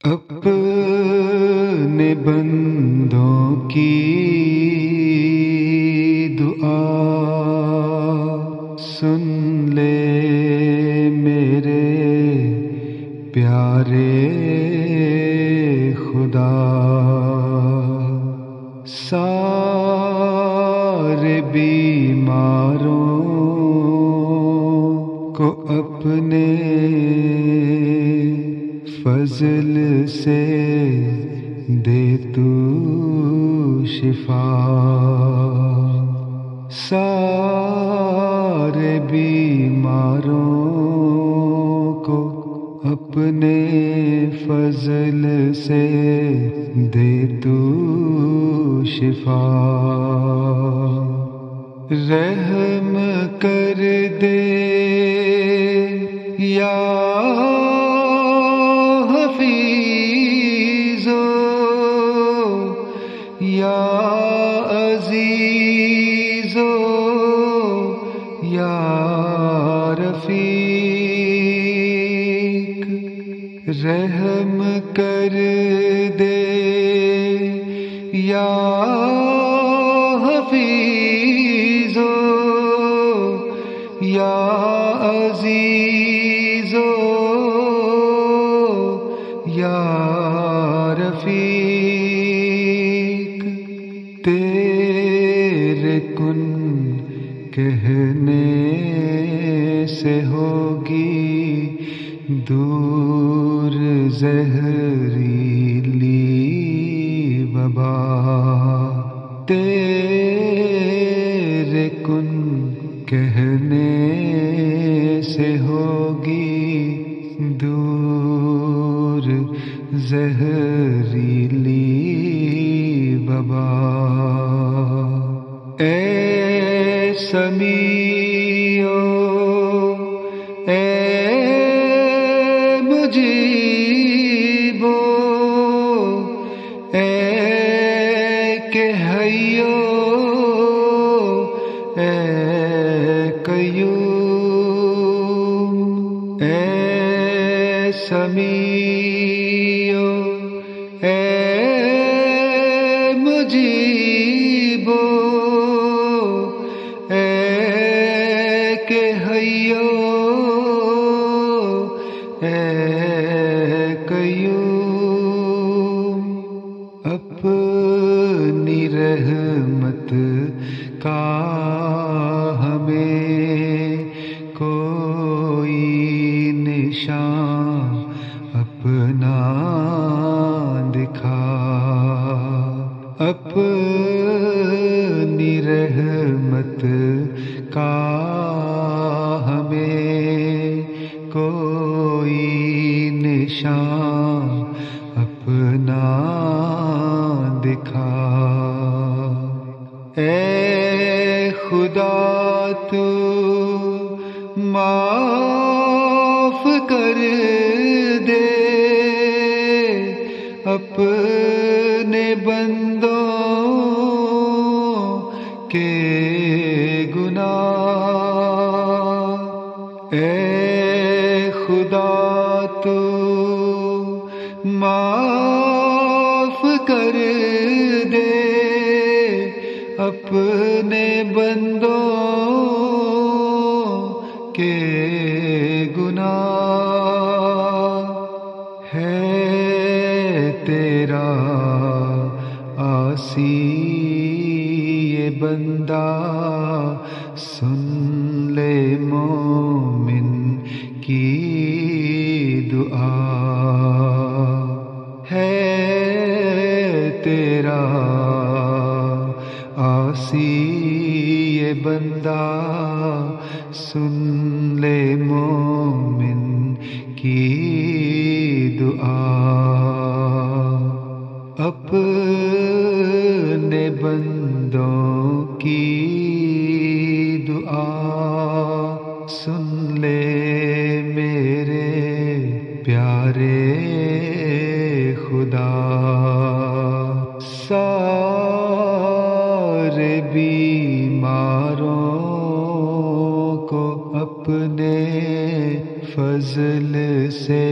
اپنے بندوں کی دعا سن لے میرے پیارے خدا، سارے بیماروں کو اپنے فضل سے دے تو شفا، سارے بیماروں کو اپنے فضل سے دے تو شفا، رحم کر دے یا یا عزیزو یا رفیق، رحم کر دے یا حفیظو یا عزیزو یا رفیق، تیرے کن کہنے سے ہوگی دور زہریلی وبا، تیرے کن کہنے سے ہوگی دور زہریلی وبا، اے سمیع اے مجیب اے کہ حیو اے قیوم، اے سمیع اے مجیب اے کہ حیو اے قیوم، اپنی رحمت کا ہمیں کوئی نشان اپنا دکھا، اپنی رحمت کا ہمیں کوئی نشان اپنا دکھا، اے خدا تو معاف کر دے اپنے بندوں کے گناہ، اے خدا تو معاف کر دے اپنے بندوں کے گناہ، ہے تیرا عاصی یہ بندہ، سن لے مومن کی دعا، ہے تیرا عاصی یہ بندہ، سن لے مومن کی دعا، اپنے بندوں کی دعا سن لے میرے پیارے خدا، سارے بیماروں کو اپنے فضل سے